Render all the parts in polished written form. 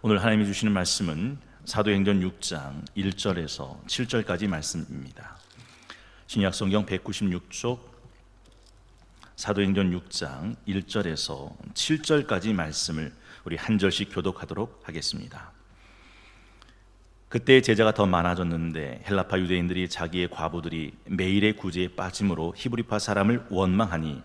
오늘 하나님이 주시는 말씀은 사도행전 6장 1절에서 7절까지 말씀입니다. 신약 성경 196쪽 사도행전 6장 1절에서 7절까지 말씀을 우리 한 절씩 교독하도록 하겠습니다. 그때 제자가 더 많아졌는데 헬라파 유대인들이 자기의 과부들이 매일의 구제에 빠짐으로 히브리파 사람을 원망하니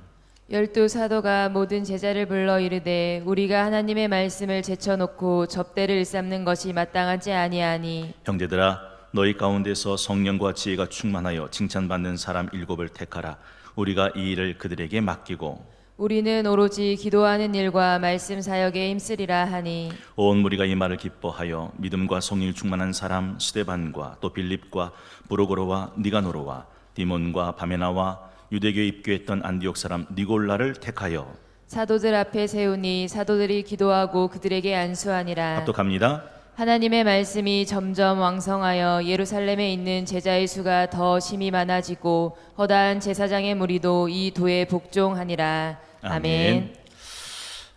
12 사도가 모든 제자를 불러 이르되 우리가 하나님의 말씀을 제쳐놓고 접대를 일삼는 것이 마땅하지 아니하니 형제들아 너희 가운데서 성령과 지혜가 충만하여 칭찬받는 사람 7을 택하라. 우리가 이 일을 그들에게 맡기고 우리는 오로지 기도하는 일과 말씀 사역에 힘쓰리라 하니 온 무리가 이 말을 기뻐하여 믿음과 성령이 충만한 사람 스데반과 또 빌립과 브로고로와 니가노로와 디몬과 바메나와 유대교에 입교했던 안디옥 사람 니골라를 택하여 사도들 앞에 세우니 사도들이 기도하고 그들에게 안수하니라. 합독합니다. 하나님의 말씀이 점점 왕성하여 예루살렘에 있는 제자의 수가 더 심히 많아지고 허다한 제사장의 무리도 이 도에 복종하니라. 아멘.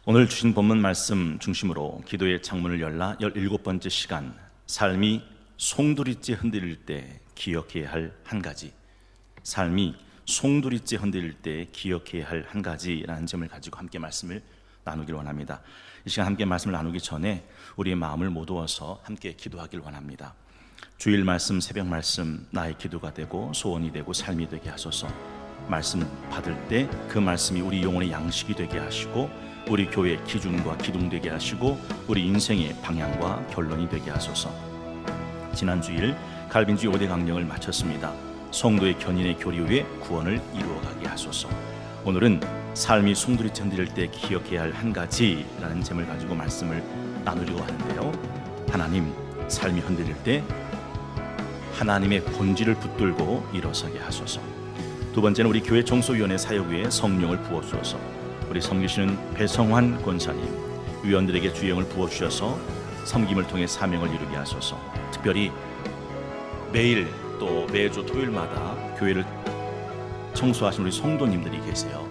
오늘 주신 본문 말씀 중심으로 기도의 창문을 열라 17번째 시간, 삶이 송두리째 흔들릴 때 기억해야 할 한 가지, 삶이 송두리째 흔들릴 때 기억해야 할 한 가지라는 점을 가지고 함께 말씀을 나누길 원합니다. 이 시간 함께 말씀을 나누기 전에 우리의 마음을 모두어서 함께 기도하길 원합니다. 주일 말씀, 새벽 말씀 나의 기도가 되고 소원이 되고 삶이 되게 하소서. 말씀 받을 때 그 말씀이 우리 영혼의 양식이 되게 하시고 우리 교회의 기준과 기둥 되게 하시고 우리 인생의 방향과 결론이 되게 하소서. 지난 주일 갈빈주의 5대 강령을 마쳤습니다. 성도의 견인의 교리 위에 구원을 이루어가게 하소서. 오늘은 삶이 송두리째 흔들릴 때 기억해야 할 한 가지라는 제목을 가지고 말씀을 나누려고 하는데요. 하나님, 삶이 흔들릴 때 하나님의 본질을 붙들고 일어서게 하소서. 두 번째는 우리 교회 청소위원회 사역 위에 성령을 부어주셔서 우리 섬기시는 배성환 권사님, 위원들에게 주영을 부어주셔서 섬김을 통해 사명을 이루게 하소서. 특별히 매일 또 매주 토요일마다 교회를 청소하신 우리 성도님들이 계세요.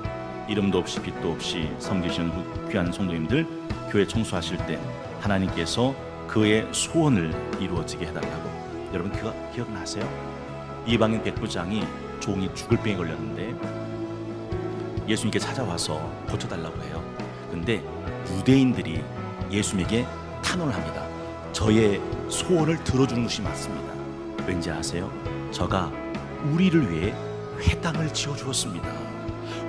이름도 없이 빛도 없이 섬기시는 귀한 성도님들, 교회 청소하실 때 하나님께서 그의 소원을 이루어지게 해달라고. 여러분 기억나세요? 이방인 백부장이 종이 죽을 병에 걸렸는데 예수님께 찾아와서 고쳐달라고 해요. 근데 유대인들이 예수님에게 탄원을 합니다. 저의 소원을 들어주는 것이 맞습니다. 왠지 아세요? 저가 우리를 위해 회당을 지어주었습니다.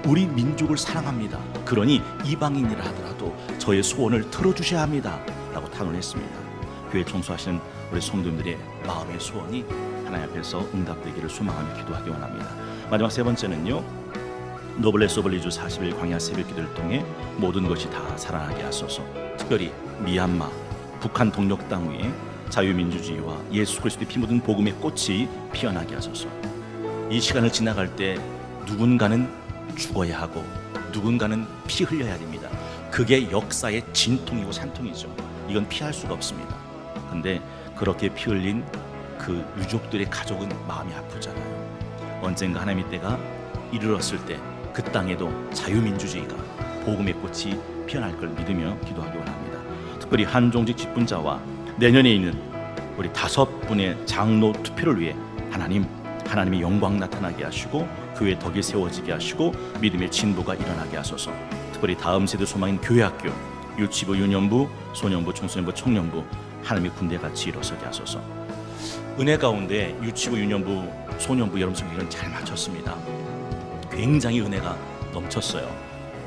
우리 민족을 사랑합니다. 그러니 이방인이라 하더라도 저의 소원을 들어주셔야 합니다 라고 탄원했습니다. 교회 청소하시는 우리 성도님들의 마음의 소원이 하나님 앞에서 응답되기를 소망하며 기도하기 원합니다. 마지막 세 번째는요, 노블레스 오브 리주 40일 광야 새벽 기도를 통해 모든 것이 다 살아나게 하소서. 특별히 미얀마, 북한 동력 땅 위에 자유민주주의와 예수 그리스도의 피 묻은 복음의 꽃이 피어나게 하소서. 이 시간을 지나갈 때 누군가는 죽어야 하고 누군가는 피 흘려야 됩니다. 그게 역사의 진통이고 산통이죠. 이건 피할 수가 없습니다. 근데 그렇게 피 흘린 그 유족들의 가족은 마음이 아프잖아요. 언젠가 하나님의 때가 이르렀을 때 그 땅에도 자유민주주의가 복음의 꽃이 피어날 걸 믿으며 기도하기 원합니다. 특별히 한종직 직분자와 내년에 있는 우리 5분의 장로 투표를 위해 하나님의 영광 나타나게 하시고 교회 덕이 세워지게 하시고 믿음의 진보가 일어나게 하소서. 특별히 다음 세대 소망인 교회학교, 유치부, 유년부, 소년부, 청소년부, 청년부 하나님의 군대같이 일어서게 하소서. 은혜 가운데 유치부, 유년부, 소년부 여러분 성경은 잘 마쳤습니다. 굉장히 은혜가 넘쳤어요.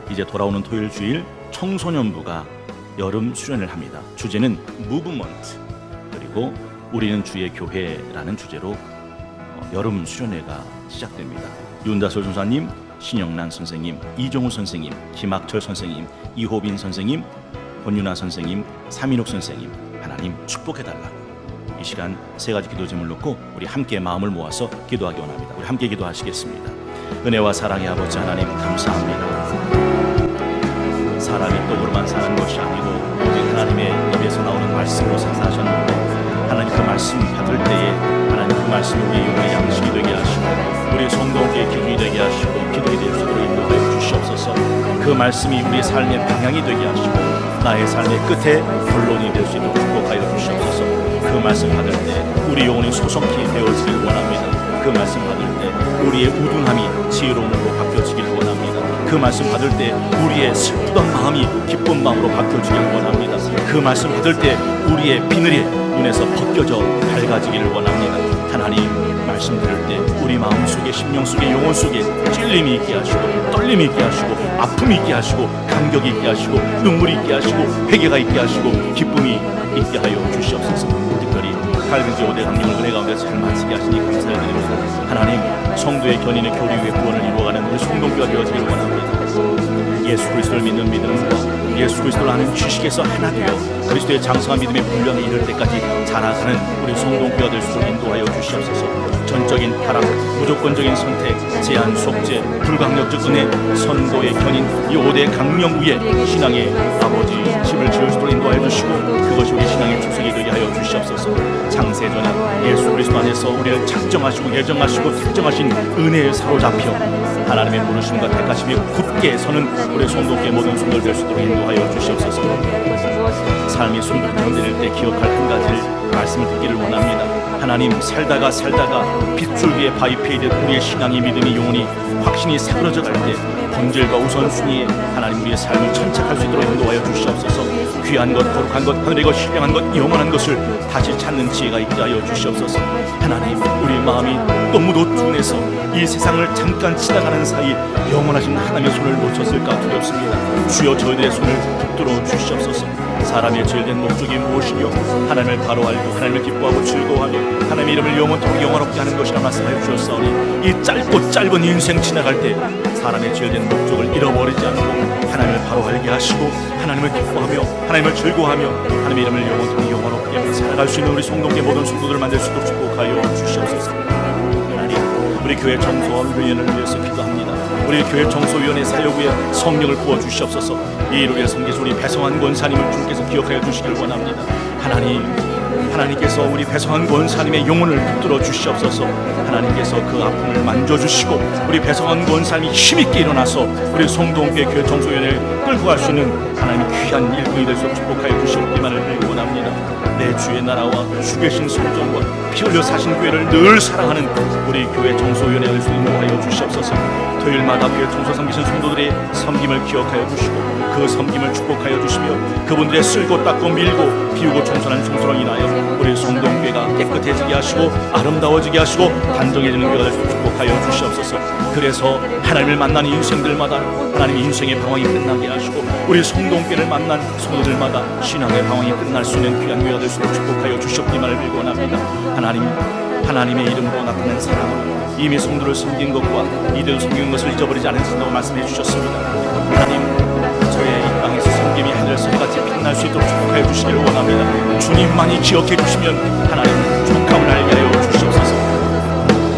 이제 돌아오는 토요일 주일 청소년부가 여름 수련을 합니다. 주제는 무브먼트, 그리고 우리는 주의 교회라는 주제로 여름 수련회가 시작됩니다. 윤다솔 전사님, 신영란 선생님, 이종우 선생님, 김학철 선생님, 이호빈 선생님, 권윤아 선생님, 삼인욱 선생님, 하나님 축복해달라고. 이 시간 세 가지 기도 제목을 놓고 우리 함께 마음을 모아서 기도하기 원합니다. 우리 함께 기도하시겠습니다. 은혜와 사랑의 아버지 하나님 감사합니다. 사람이 떡으로만 사는 것이 아니고 오직 하나님의 입에서 나오는 말씀으로 사사하셨는데 하나님 그 말씀 받을 때에 하나님 그 말씀이 우리의 영혼의 양식이 되게 하시고 우리 성도의 기준이 되게 하시고 기도의 대수로 인도하여 주시옵소서. 그 말씀이 우리의 삶의 방향이 되게 하시고 나의 삶의 끝에 본론이 될 수 있도록 축복하여 주시옵소서. 그 말씀 받을 때 우리 영혼이 소성케 되어지길 원합니다. 그 말씀 받을 때 우리의 우둔함이 지혜로움으로 바뀌어지길 원합니다. 그 말씀 받을 때 우리의 슬프던 마음이 기쁜 마음으로 바뀌어지길 원합니다. 그 말씀 받을 때 우리의 비늘이 눈에서 벗겨져 밝아지기를 원합니다. 하나님 말씀 들을 때 우리 마음속에 심령 속에 영혼 속에 찔림이 있게 하시고 떨림이 있게 하시고 아픔이 있게 하시고 감격이 있게 하시고 눈물이 있게 하시고 회개가 있게 하시고 기쁨이 있게 하여 주시옵소서. 특별히 칼빈지 5대 강령을 은혜 가운데 잘 마치게 하시니 감사드립니다. 하나님 성도의 견인의 교리의 구원을 이루어가는 우리 성도교가 되어지기를 원합니다. 예수 그리스도를 믿는 믿음과 예수 그리스도를 아는 지식에서 하나 되어 그리스도의 장성한 믿음의 분량에 이를 때까지 자라가는 우리 성도교가 될 수 있도록 인도하여 주시옵소서. 전적인 타락, 무조건적인 선택, 제한, 속죄, 불강력적 은혜, 선도의 견인 이 5대 강령 위에 신앙의 아버지 집을 지을 수 있도록 인도하여 주시고 그것이 우리 신앙의 주석이 되게 하여 주시옵소서. 창세전에 예수 그리스도 안에서 우리를 작정하시고 예정하시고 특정하신 은혜에 사로잡혀 하나님의 부르심과 택하심에 굳게 서는 우리 성도께 모든 성도를 될 수 있도록 인도하여 주시옵소서. 삶이 숨을 흔들릴 때 기억할 한 가지를 말씀을 듣기를 원합니다. 하나님 살다가 빗줄기에 바위페이듯 우리의 신앙이 믿음이 영혼이 확신이 사그러져 갈 때 본질과 우선순위에 하나님 우리의 삶을 천착할 수 있도록 인도하여 주시옵소서. 귀한 것, 거룩한 것, 하늘의 것, 신령한 것, 영원한 것을 다시 찾는 지혜가 있게 하여 주시옵소서. 하나님 우리 마음이 너무 노tun해서 이 세상을 잠깐 지나가는 사이 영원하신 하나님의 손을 놓쳤을까 두렵습니다. 주여 저희들의 손을 붙들어 주시옵소서. 사람의 죄된 목적이 무엇이며 하나님을 바로 알고 하나님을 기뻐하고 즐거워하며 하나님의 이름을 영원토록 영원롭게 하는 것이라 말씀하여 주셨사오니 이 짧은 인생 지나갈 때 사람의 죄된 목적을 잃어버리지 않고 하나님을 바로 알게 하시고 하나님을 기뻐하며 하나님을 즐거워하며 하나님의 이름을 영원토록 영원롭게 살아갈 수 있는 우리 성도의 모든 성도들을 만들 수 있도록 축복하여 주시옵소서. 하나님 우리 교회 정소와 위원을 위해서 기도합니다. 우리 교회 정소위원회 사역에 성령을 부어 주시옵소서. 이 일을 위해서 섬기신 우리 배성환 권사님을 주님께서 기억하여 주시길 원합니다. 하나님께서 우리 배성환 권사님의 영혼을 붙들어 주시옵소서. 하나님께서 그 아픔을 만져주시고 우리 배성환 권사님이 힘있게 일어나서 우리 성동교회 교회 정소위원회를 끌고 갈 수 있는 하나님의 귀한 일꾼이 될 수 있도록 축복하여 주시기만을 빌기 원합니다. 내 주의 나라와 주 계신 성전과 피 흘려 사신 교회를 늘 사랑하는 우리 교회 정소위원회 될 수 있도록 하여 주시옵소서. 토요일마다 교회 청소 섬기신 성도들의 섬김을 기억하여 주시고 그 섬김을 축복하여 주시며 그분들의 쓸고 닦고 밀고 비우고 청소하는 청소로 인하여 우리 성동교회가 깨끗해지게 하시고 아름다워지게 하시고 단정해지는 교회가 될 수 있도록 축복하여 주시옵소서. 그래서 하나님을 만난 인생들마다 하나님의 인생의 방황이 끝나게 하시고 우리 성동교회를 만난 성도들마다 신앙의 방황이 끝날 수 있는 귀한 교회가 될 수 있도록 축복하여 주시옵기만을 빌고 원합니다. 하나님의 이름으로 나타낸 사랑으로 이미 성도를 섬긴 것과 이들 섬긴 것을 잊어버리지 않으신다고 말씀해 주셨습니다. 하나님 저의 이 땅에서 섬김이 하늘에서같이 빛날 수 있도록 축복하여 주시기를 원합니다. 주님만이 기억해 주시면 하나님 족함을 알게 하여 주시옵소서.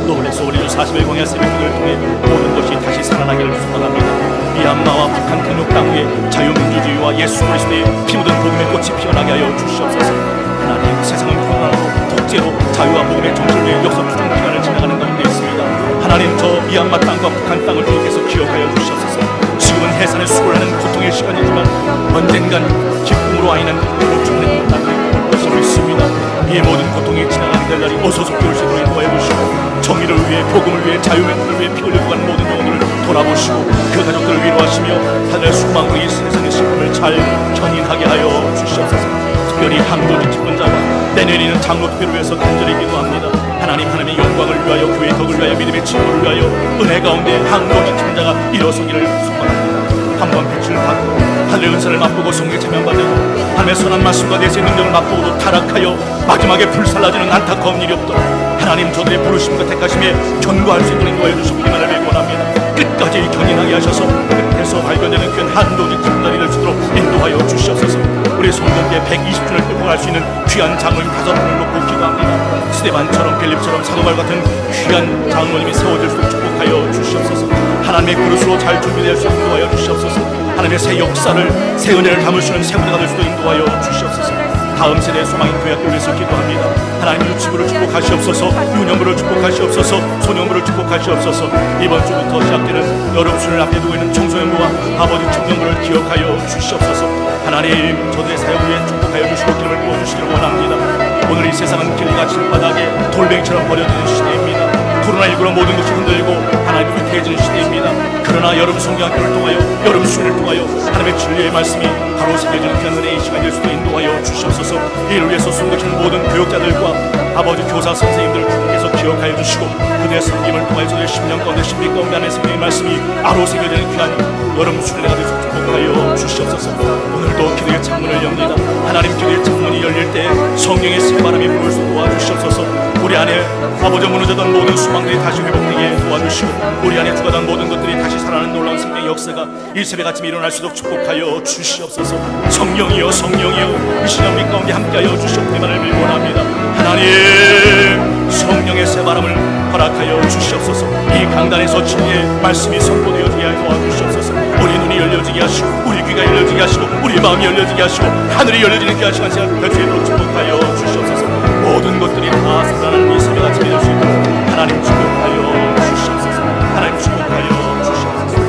노블레스 오리주 40일 광야 새벽기도를 통해 모든 것이 다시 살아나기를 축원합니다. 미얀마와 북한 통역 땅 위에 자유민주주의와 예수 그리스도의 피 묻은 복음의 꽃이 피어나게 하여 주시옵소서. 하나님 세상은 코로나로 독재로 자유와 복음의 정철의 역사 추종 기간을 지나가는 가운데 있습니다. 하나님 저 미얀마 땅과 북한 땅을 주님께서 기억하여 주시옵소서. 지금은 해산의 수고라는 고통의 시간이지만 언젠간 기쁨으로 아이는 복종하는 땅이 올 것을 믿습니다. 이 모든 고통이 지나가는 날이 어서 속히 올 수 있도록 인도하여 주시고 정의를 위해 복음을 위해 자유민주를 위해 피 흘리고 가는 모든 영혼들을 돌아보시고 그 가족들을 위로하시며 하늘 수망으로 이 세상의 슬픔을 잘 견인하게 하여 주시옵소서. 특별히 항도지 집권자와 내내리는 장로특별을 위해서 간절히 기도합니다. 하나님의 영광을 위하여 교회 덕을 위하여 믿음의 친구를 위하여 은혜 가운데 항도지 집권자가 일어서기를 소망합니다. 한번 빛을 받고 하늘의 은사를 맛보고 성령에 참여받으고 하나님의 선한 말씀과 내세의 능력을 맛보고도 타락하여 마지막에 불살라지는 안타까운 일이 없도록 하나님 저들의 부르심과 택하심에 견고할 수 있도록 인도하여 주시기만을 원합니다. 끝까지 견인하게 하셔서 끝에서 발견되는 귀한 한도지 집단이 될 수 있도록 인도하여 주시옵소서. 우리 성도께 120주를 끌고 갈 수 있는 귀한 장로님 5분을 놓고 기도합니다. 스데반처럼 빌립처럼 사도발 같은 귀한 장로님이 세워질 수 있도록 축복하여 주시옵소서. 하나님의 그릇으로 잘 준비될 수 있도록 인도하여 주시옵소서. 하나님의 새 역사를 새 은혜를 담을 수 있는 새 무대가 될 수 있도록 인도하여 주시옵소서. 다음 세대의 소망인 교회학교를 위해서 기도합니다. 하나님 유치부를 축복하시옵소서, 유년부를 축복하시옵소서, 소년부를 축복하시옵소서. 이번 주부터 시작되는 여름 수련을 앞에 두고 있는 청소년부와 아버지 청년부를 기억하여 주시옵소서. 하나님 저들의 사역 위에 축복하여 주시고 기름을 부어주시기를 원합니다. 오늘 이 세상은 길가 칠바닥에 돌멩이처럼 버려지는 시대입니다. 코로나19로 모든 것이 흔들리고 하나님 위태해지는 시대입니다. 그러나 여름 성경학교를 통하여 여름 수련을 통하여 하나님의 진리의 말씀이 바로 새겨지는 그 은혜의 시간일 수도 인도하여 주시옵소서. 이를 위해서 숨겨진 모든 교육자들과 아버지 교사 선생님들을 주께서 기억하여 주시고 그들의 섬김을 통하여 저들의 10년 가운데 신비 가운데 안에 생명의 말씀이 바로 새겨지는 귀한 여름 수련회가 되서 축복하여 주시옵소서. 오늘도 기도의 창문을 엽니다. 하나님 기도의 창문이 열릴 때 성령의 새바람이 불을 수 도와주시옵소서. 우리 안에 아버지 무너졌던 모든 소망들이 다시 회복되게 도와주시고 우리 안에 죽어던 모든 것들이 다시 살아나는 놀라운 생명의 역사가 이 새벽 아침에 일어날 수 있도록 축복하여 주시옵소서. 성령이여 성령이여 이 시간 우리 가운데 함께하여 주시옵기만을 밀원합니다. 하나님 성령의 새바람을 허락하여 주시옵소서. 이 강단에서 진리의 말씀이 선포되어지게 하여 도와주시옵소서. 우리 눈이 열려지게 하시고 우리 귀가 열려지게 하시고 우리 마음이 열려지게 하시고 하늘이 열려지는 귀한 시간 되도록 축복하여 주시옵소서. 모든 것들이 다 살아나는 이 새벽 아침이 될 수 있도록 하나님 축복하여 주시옵소서. 하나님 축복하여 주시옵소서.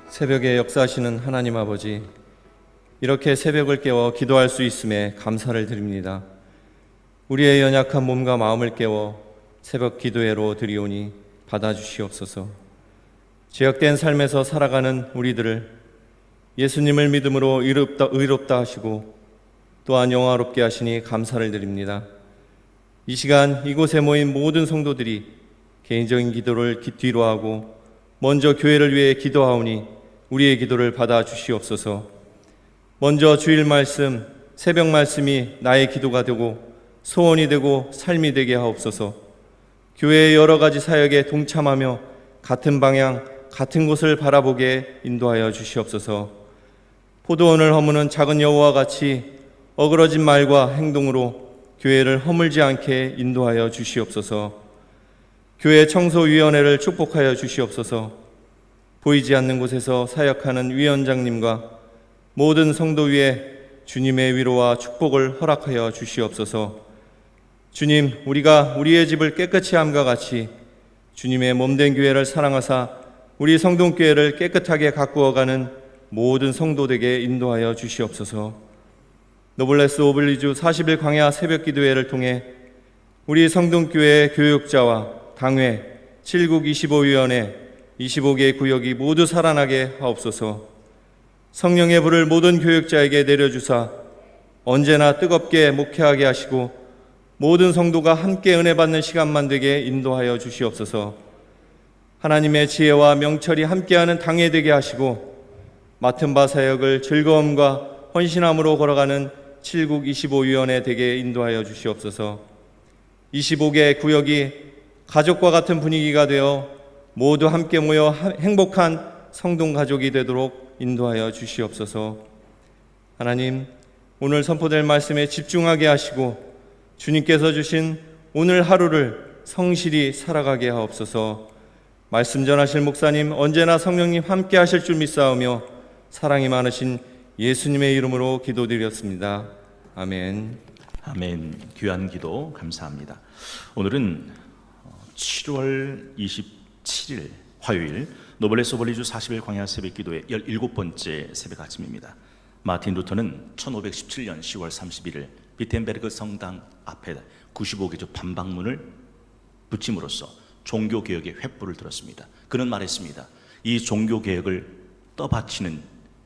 새벽에 역사하시는 하나님 아버지, 이렇게 새벽을 깨워 기도할 수 있음에 감사를 드립니다. 우리의 연약한 몸과 마음을 깨워 새벽 기도회로 드리오니 받아주시옵소서. 죄악된 삶에서 살아가는 우리들을 예수님을 믿음으로 의롭다 하시고 또한 영화롭게 하시니 감사를 드립니다. 이 시간 이곳에 모인 모든 성도들이 개인적인 기도를 뒤로 하고 먼저 교회를 위해 기도하오니 우리의 기도를 받아주시옵소서. 먼저 주일 말씀, 새벽 말씀이 나의 기도가 되고 소원이 되고 삶이 되게 하옵소서. 교회의 여러 가지 사역에 동참하며 같은 방향, 같은 곳을 바라보게 인도하여 주시옵소서. 포도원을 허무는 작은 여우와 같이 어그러진 말과 행동으로 교회를 허물지 않게 인도하여 주시옵소서. 교회 청소위원회를 축복하여 주시옵소서. 보이지 않는 곳에서 사역하는 위원장님과 모든 성도 위에 주님의 위로와 축복을 허락하여 주시옵소서. 주님, 우리가 우리의 집을 깨끗이 함과 같이 주님의 몸된 교회를 사랑하사 우리 성동교회를 깨끗하게 가꾸어가는 모든 성도들에게 인도하여 주시옵소서. 노블레스 오블리주 40일 광야 새벽 기도회를 통해 우리 성동교회 교육자와 당회, 7국 25위원회, 25개 구역이 모두 살아나게 하옵소서. 성령의 불을 모든 교육자에게 내려주사 언제나 뜨겁게 목회하게 하시고 모든 성도가 함께 은혜 받는 시간만 되게 인도하여 주시옵소서. 하나님의 지혜와 명철이 함께하는 당회 되게 하시고 맡은 바 사역을 즐거움과 헌신함으로 걸어가는 7국 25위원회 되게 인도하여 주시옵소서. 25개 구역이 가족과 같은 분위기가 되어 모두 함께 모여 행복한 성동가족이 되도록 인도하여 주시옵소서. 하나님, 오늘 선포될 말씀에 집중하게 하시고 주님께서 주신 오늘 하루를 성실히 살아가게 하옵소서. 말씀 전하실 목사님 언제나 성령님 함께 하실 줄 믿사오며 사랑이 많으신 예수님의 이름으로 기도드렸습니다. 아멘. 아멘. 귀한 기도 감사합니다. 오늘은 7월 27일 화요일 노블레스 오블리주 40일 광야 새벽 기도의 17번째 새벽 아침입니다. 마틴 루터는 1517년 10월 31일 비텐베르그 성당 앞에 95개조 반박문을 붙임으로써 종교개혁의 횃불을 들었습니다. 그는 말했습니다. 이 종교개혁을 떠받치는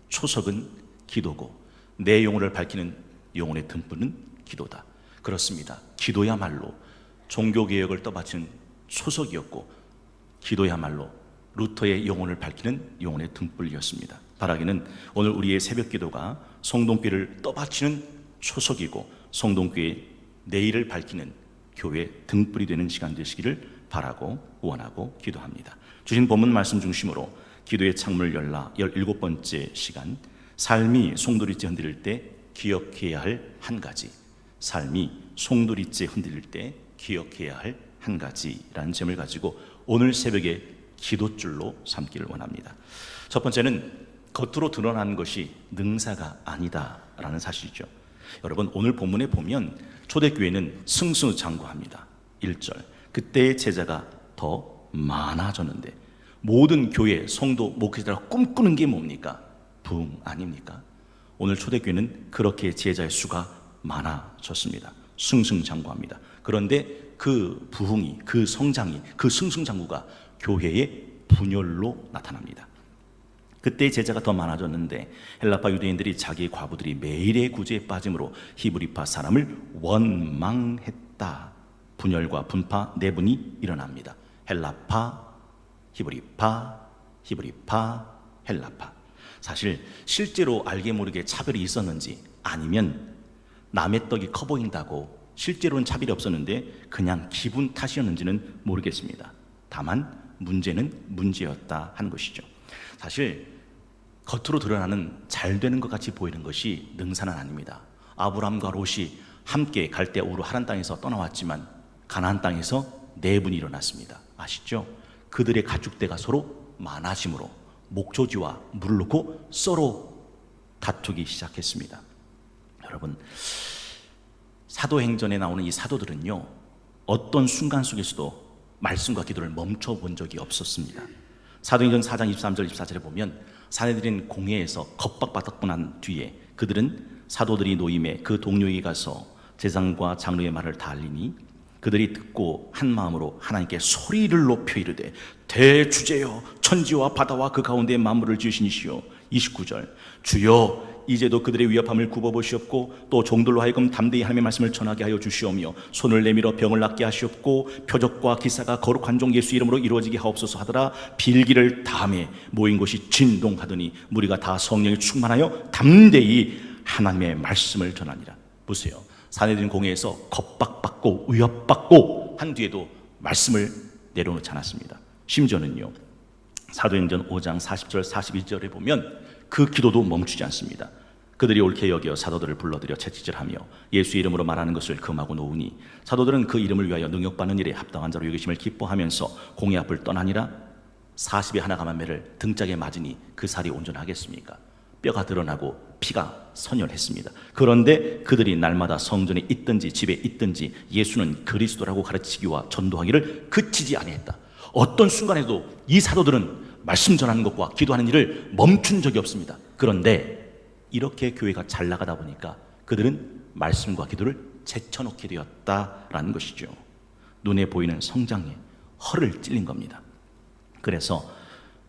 초석은 기도고 내 영혼을 밝히는 영혼의 등불은 기도다. 그렇습니다. 기도야말로 종교개혁을 떠받치는 초석이었고 기도야말로 루터의 영혼을 밝히는 영혼의 등불이었습니다. 바라기는 오늘 우리의 새벽 기도가 성동교회를 떠받치는 초석이고 성동교회의 내일을 밝히는 교회 등불이 되는 시간 되시기를 바라고 원하고 기도합니다. 주신 본문 말씀 중심으로 기도의 창문을 열라 17번째 시간, 삶이 송두리째 흔들릴 때 기억해야 할 한 가지. 삶이 송두리째 흔들릴 때 기억해야 할 한 가지라는 점을 가지고 오늘 새벽에 기도줄로 삼기를 원합니다. 첫 번째는 겉으로 드러나는 것이 능사가 아니다라는 사실이죠. 여러분, 오늘 본문에 보면 초대교회는 승승장구합니다. 1절, 그때의 제자가 더 많아졌는데, 모든 교회 성도 목회자가 꿈꾸는 게 뭡니까? 부흥 아닙니까? 오늘 초대교회는 그렇게 제자의 수가 많아졌습니다. 승승장구합니다. 그런데 그 부흥이, 그 성장이, 그 승승장구가 교회의 분열로 나타납니다. 그때 제자가 더 많아졌는데 헬라파 유대인들이 자기의 과부들이 매일의 구제에 빠짐으로 히브리파 사람을 원망했다. 분열과 분파, 내분이 일어납니다. 헬라파, 히브리파, 히브리파, 헬라파. 사실 실제로 알게 모르게 차별이 있었는지, 아니면 남의 떡이 커 보인다고 실제로는 차별이 없었는데 그냥 기분 탓이었는지는 모르겠습니다. 다만 문제는 문제였다 하는 것이죠. 사실 겉으로 드러나는 잘 되는 것 같이 보이는 것이 능사는 아닙니다. 아브라함과 롯이 함께 갈대 우르 하란 땅에서 떠나왔지만 가나안 땅에서 내분이 일어났습니다. 아시죠? 그들의 가축대가 서로 많아짐으로 목조지와 물을 놓고 서로 다투기 시작했습니다. 여러분, 사도행전에 나오는 이 사도들은요, 어떤 순간 속에서도 말씀과 기도를 멈춰본 적이 없었습니다. 사도행전 4장 23절 24절에 보면 사내들인 공회에서 겁박받았고 난 뒤에 그들은 사도들이 노임에 그 동료에게 가서 제사장과 장로의 말을 다 알리니 그들이 듣고 한 마음으로 하나님께 소리를 높여 이르되 대주제여 천지와 바다와 그 가운데 만물을 지으신 이시여. 29절, 주여 이제도 그들의 위협함을 굽어보시옵고 또 종들로 하여금 담대히 하나님의 말씀을 전하게 하여 주시오며 손을 내밀어 병을 낫게 하시옵고 표적과 기사가 거룩한 종 예수 이름으로 이루어지게 하옵소서 하더라. 빌기를 다음에 모인 곳이 진동하더니 무리가 다 성령에 충만하여 담대히 하나님의 말씀을 전하니라. 보세요, 사내들인 공회에서 겁박받고 위협받고 한 뒤에도 말씀을 내려놓지 않았습니다. 심지어는요, 사도행전 5장 40절 42절에 보면 그 기도도 멈추지 않습니다. 그들이 옳게 여겨 사도들을 불러들여 채찍질하며 예수의 이름으로 말하는 것을 금하고 놓으니 사도들은 그 이름을 위하여 능욕받는 일에 합당한 자로 여기심을 기뻐하면서 공회 앞을 떠나니라. 40의 하나 감한매를 등짝에 맞으니 그 살이 온전하겠습니까? 뼈가 드러나고 피가 선열했습니다. 그런데 그들이 날마다 성전에 있든지 집에 있든지 예수는 그리스도라고 가르치기와 전도하기를 그치지 아니했다. 어떤 순간에도 이 사도들은 말씀 전하는 것과 기도하는 일을 멈춘 적이 없습니다. 그런데 이렇게 교회가 잘 나가다 보니까 그들은 말씀과 기도를 제쳐놓게 되었다라는 것이죠. 눈에 보이는 성장에 허를 찔린 겁니다. 그래서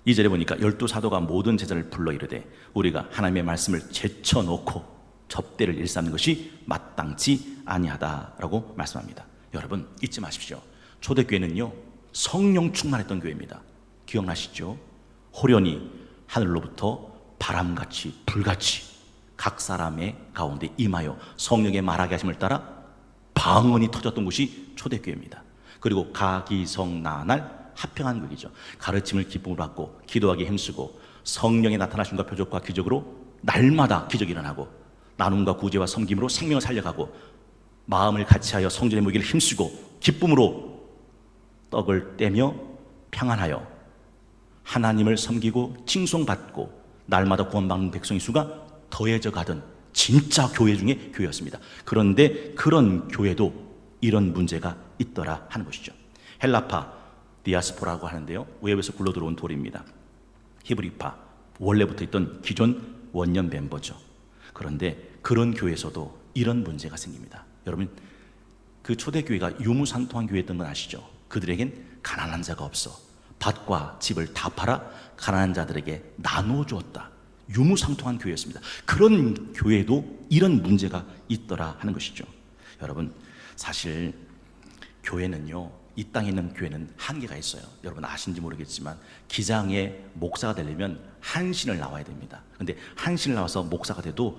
2절에 보니까 12사도가 모든 제자를 불러 이르되 우리가 하나님의 말씀을 제쳐놓고 접대를 일삼는 것이 마땅치 아니하다라고 말씀합니다. 여러분, 잊지 마십시오. 초대교회는요, 성령 충만했던 교회입니다. 기억나시죠? 호련히 하늘로부터 바람같이 불같이 각 사람의 가운데 임하여 성령의 말하게 하심을 따라 방언이 터졌던 곳이 초대교회입니다. 그리고 가기성나날 합평한 극이죠. 가르침을 기쁨으로 받고 기도하기 힘쓰고 성령의 나타나심과 표적과 기적으로 날마다 기적이 일어나고 나눔과 구제와 섬김으로 생명을 살려가고 마음을 같이하여 성전의 모이기를 힘쓰고 기쁨으로 떡을 떼며 평안하여 하나님을 섬기고 칭송받고 날마다 구원받는 백성의 수가 더해져 가던 진짜 교회 중에 교회였습니다. 그런데 그런 교회도 이런 문제가 있더라 하는 것이죠. 헬라파, 디아스포라고 하는데요, 외부에서 굴러들어온 돌입니다. 히브리파, 원래부터 있던 기존 원년 멤버죠. 그런데 그런 교회에서도 이런 문제가 생깁니다. 여러분, 그 초대교회가 유무상통한 교회였던 건 아시죠? 그들에겐 가난한 자가 없어 밭과 집을 다 팔아 가난한 자들에게 나누어 주었다. 유무상통한 교회였습니다. 그런 교회도 이런 문제가 있더라 하는 것이죠. 여러분, 사실 교회는요, 이 땅에 있는 교회는 한계가 있어요. 여러분 아신지 모르겠지만 기장의 목사가 되려면 한신을 나와야 됩니다. 그런데 한신을 나와서 목사가 돼도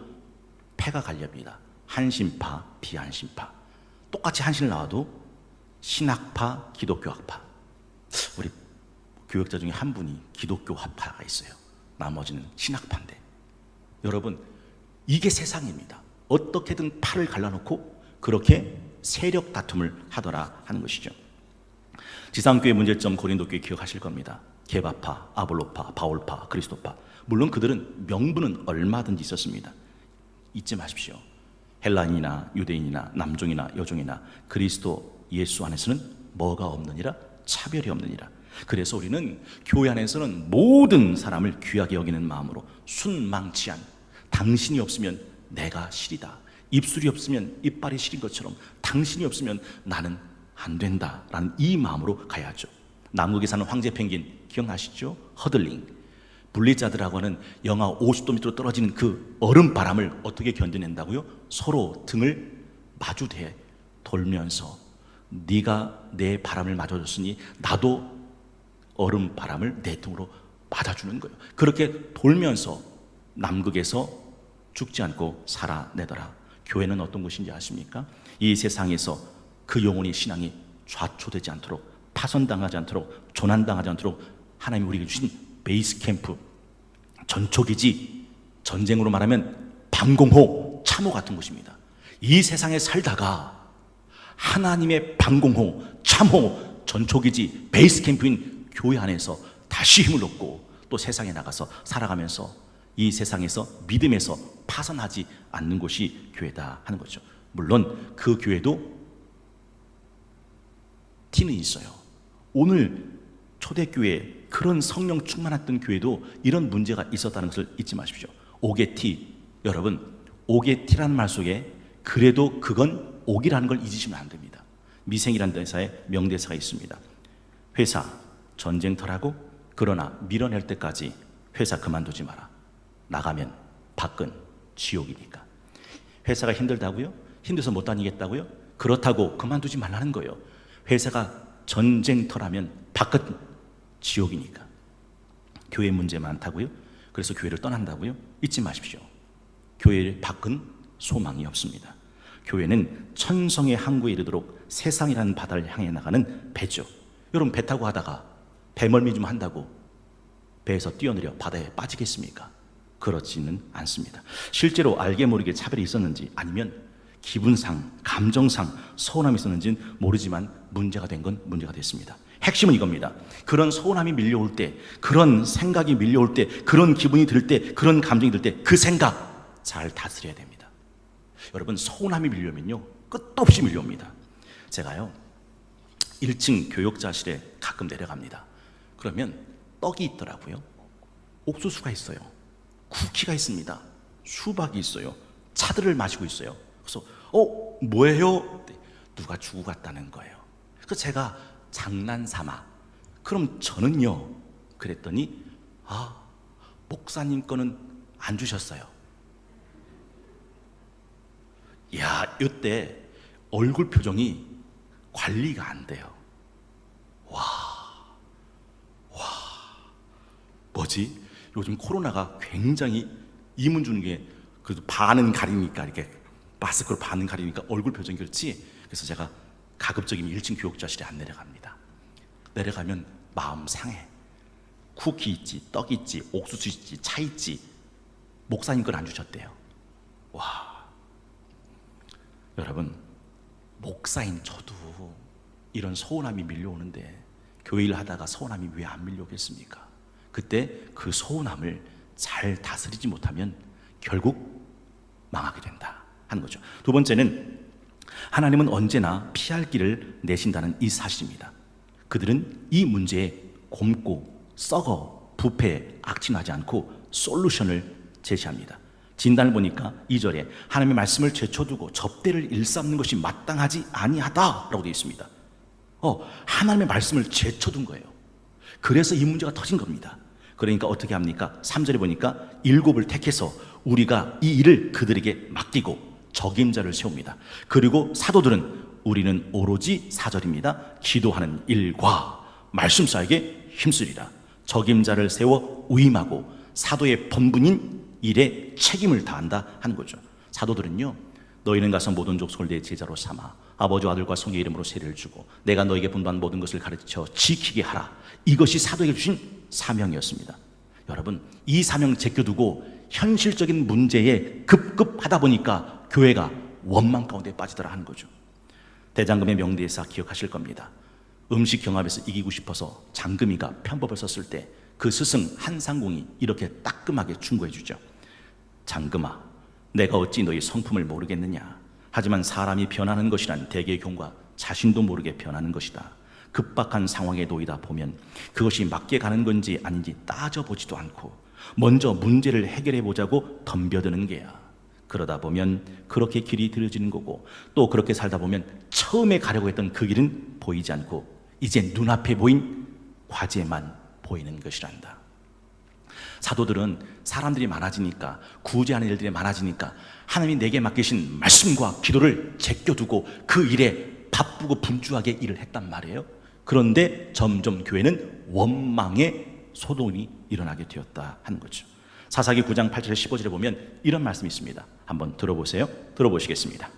패가 갈립니다. 한신파, 비한신파. 똑같이 한신을 나와도 신학파, 기독교학파. 우리 교역자 중에 한 분이 기독교학파가 있어요. 나머지는 신학파인데, 여러분 이게 세상입니다. 어떻게든 팔을 갈라놓고 그렇게 세력 다툼을 하더라 하는 것이죠. 지상교회 문제점 고린도교회 기억하실 겁니다. 게바파, 아볼로파, 바울파, 그리스도파. 물론 그들은 명분은 얼마든지 있었습니다. 잊지 마십시오. 헬라인이나 유대인이나 남종이나 여종이나 그리스도 예수 안에서는 뭐가 없느니라? 차별이 없느니라. 그래서 우리는 교회 안에서는 모든 사람을 귀하게 여기는 마음으로 순망치한, 당신이 없으면 내가 시리다, 입술이 없으면 이빨이 시린 것처럼 당신이 없으면 나는 안 된다라는 이 마음으로 가야죠. 남극에 사는 황제 펭귄 기억나시죠? 허들링. 분리자들하고는 영하 50도 밑으로 떨어지는 그 얼음 바람을 어떻게 견뎌낸다고요? 서로 등을 마주대 돌면서 네가 내 바람을 맞아줬으니 나도 얼음 바람을 내 등으로 맞아주는 거예요. 그렇게 돌면서 남극에서 죽지 않고 살아내더라. 교회는 어떤 곳인지 아십니까? 이 세상에서 그 영혼의 신앙이 좌초되지 않도록, 파손당하지 않도록, 조난당하지 않도록 하나님이 우리에게 주신 베이스 캠프, 전초기지, 전쟁으로 말하면 방공호, 참호 같은 곳입니다. 이 세상에 살다가 하나님의 방공호, 참호, 전초기지, 베이스 캠프인 교회 안에서 다시 힘을 얻고 또 세상에 나가서 살아가면서 이 세상에서 믿음에서 파산하지 않는 곳이 교회다 하는 거죠. 물론 그 교회도 티는 있어요. 오늘 초대교회, 그런 성령 충만했던 교회도 이런 문제가 있었다는 것을 잊지 마십시오. 오게티, 여러분, 오게티라는 말 속에 그래도 그건 옥이라는 걸 잊으시면 안 됩니다. 미생이라는 대사에 명대사가 있습니다. 회사 전쟁터라고, 그러나 밀어낼 때까지 회사 그만두지 마라. 나가면 밖은 지옥이니까. 회사가 힘들다고요? 힘들어서 못 다니겠다고요? 그렇다고 그만두지 말라는 거예요. 회사가 전쟁터라면 밖은 지옥이니까. 교회 문제 많다고요? 그래서 교회를 떠난다고요? 잊지 마십시오. 교회 밖은 소망이 없습니다. 교회는 천성의 항구에 이르도록 세상이라는 바다를 향해 나가는 배죠. 여러분, 배 타고 하다가 배멀미 좀 한다고 배에서 뛰어내려 바다에 빠지겠습니까? 그렇지는 않습니다. 실제로 알게 모르게 차별이 있었는지, 아니면 기분상, 감정상 서운함이 있었는지는 모르지만 문제가 된 건 문제가 됐습니다. 핵심은 이겁니다. 그런 서운함이 밀려올 때, 그런 생각이 밀려올 때, 그런 기분이 들 때, 그런 감정이 들 때 그 생각 잘 다스려야 됩니다. 여러분, 서운함이 밀려오면요 끝도 없이 밀려옵니다. 제가요 1층 교육자실에 가끔 내려갑니다. 그러면 떡이 있더라고요. 옥수수가 있어요. 쿠키가 있습니다. 수박이 있어요. 차들을 마시고 있어요. 그래서 뭐예요? 누가 주고 갔다는 거예요. 그래서 제가 장난삼아 그럼 저는요 그랬더니 목사님 거는 안 주셨어요. 야, 이때 얼굴 표정이 관리가 안 돼요. 뭐지? 요즘 코로나가 굉장히 이문 주는 게 그래도 반은 가리니까, 이렇게 마스크로 반은 가리니까 얼굴 표정이 그렇지. 그래서 제가 가급적이면 1층 교육자실에 안 내려갑니다. 내려가면 마음 상해. 쿠키 있지, 떡 있지, 옥수수 있지, 차 있지. 목사님 걸 안 주셨대요. 여러분, 목사인 저도 이런 서운함이 밀려오는데 교회 일 하다가 서운함이 왜 안 밀려오겠습니까? 그때 그 서운함을 잘 다스리지 못하면 결국 망하게 된다 하는 거죠. 두 번째는 하나님은 언제나 피할 길을 내신다는 이 사실입니다. 그들은 이 문제에 곪고 썩어 부패 악진하지 않고 솔루션을 제시합니다. 진단을 보니까 2절에 하나님의 말씀을 제쳐두고 접대를 일삼는 것이 마땅하지 아니하다라고 되어 있습니다. 하나님의 말씀을 제쳐둔 거예요. 그래서 이 문제가 터진 겁니다. 그러니까 어떻게 합니까? 3절에 보니까 7을 택해서 우리가 이 일을 그들에게 맡기고 적임자를 세웁니다. 그리고 사도들은 우리는 오로지 4절입니다. 기도하는 일과 말씀사에게 힘쓰리라. 적임자를 세워 위임하고 사도의 본분인 일에 책임을 다한다 하는 거죠. 사도들은요, 너희는 가서 모든 족속을 내 제자로 삼아 아버지와 아들과 성령의 이름으로 세례를 주고 내가 너에게 분부한 모든 것을 가르쳐 지키게 하라. 이것이 사도에게 주신 사명이었습니다. 여러분, 이 사명 제껴두고 현실적인 문제에 급급하다 보니까 교회가 원망 가운데 빠지더라 하는 거죠. 대장금의 명대사 기억하실 겁니다. 음식 경합에서 이기고 싶어서 장금이가 편법을 썼을 때 그 스승 한상공이 이렇게 따끔하게 충고해 주죠. 장금아, 내가 어찌 너희 성품을 모르겠느냐. 하지만 사람이 변하는 것이란 대개경과 자신도 모르게 변하는 것이다. 급박한 상황에 놓이다 보면 그것이 맞게 가는 건지 아닌지 따져보지도 않고 먼저 문제를 해결해 보자고 덤벼드는 게야. 그러다 보면 그렇게 길이 들어지는 거고, 또 그렇게 살다 보면 처음에 가려고 했던 그 길은 보이지 않고 이제 눈앞에 보인 과제만 보이는 것이란다. 사도들은 사람들이 많아지니까, 구제하는 일들이 많아지니까 하나님이 내게 맡기신 말씀과 기도를 제껴두고 그 일에 바쁘고 분주하게 일을 했단 말이에요. 그런데 점점 교회는 원망의 소동이 일어나게 되었다 하는 거죠. 사사기 9장 8절에 15절에 보면 이런 말씀이 있습니다. 한번 들어보세요. 들어보시겠습니다.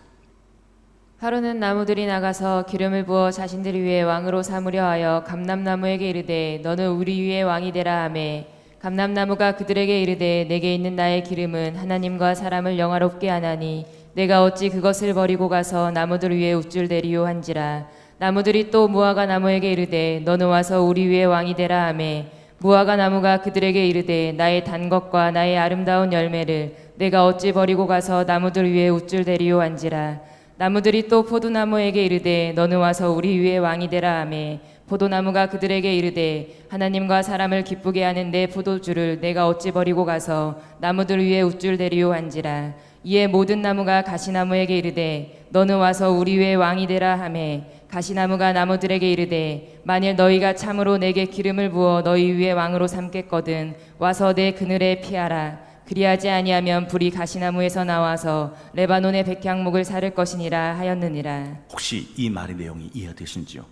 하루는 나무들이 나가서 기름을 부어 자신들을 위해 왕으로 삼으려 하여 감람나무에게 이르되 너는 우리 위에 왕이 되라 하매 감람나무가 그들에게 이르되 내게 있는 나의 기름은 하나님과 사람을 영화롭게 하나니 내가 어찌 그것을 버리고 가서 나무들 위에 우쭐대리요 한지라. 나무들이 또 무화과 나무에게 이르되 너는 와서 우리 위에 왕이 되라 하매 무화과 나무가 그들에게 이르되 나의 단 것과 나의 아름다운 열매를 내가 어찌 버리고 가서 나무들 위에 우쭐대리요 한지라. 나무들이 또 포도나무에게 이르되 너는 와서 우리 위에 왕이 되라 하매 포도나무가 그들에게 이르되 하나님과 사람을 기쁘게 하는 내 포도주를 내가 어찌 버리고 가서 나무들 위에 우쭐대리요 한지라. 이에 모든 나무가 가시나무에게 이르되 너는 와서 우리 위에 왕이 되라 하매 가시나무가 나무들에게 이르되 만일 너희가 참으로 내게 기름을 부어 너희 위에 왕으로 삼겠거든 와서 내 그늘에 피하라. 그리하지 아니하면 불이 가시나무에서 나와서 레바논의 백향목을 사를 것이니라 하였느니라. 혹시 이 말의 내용이 이해되신지요?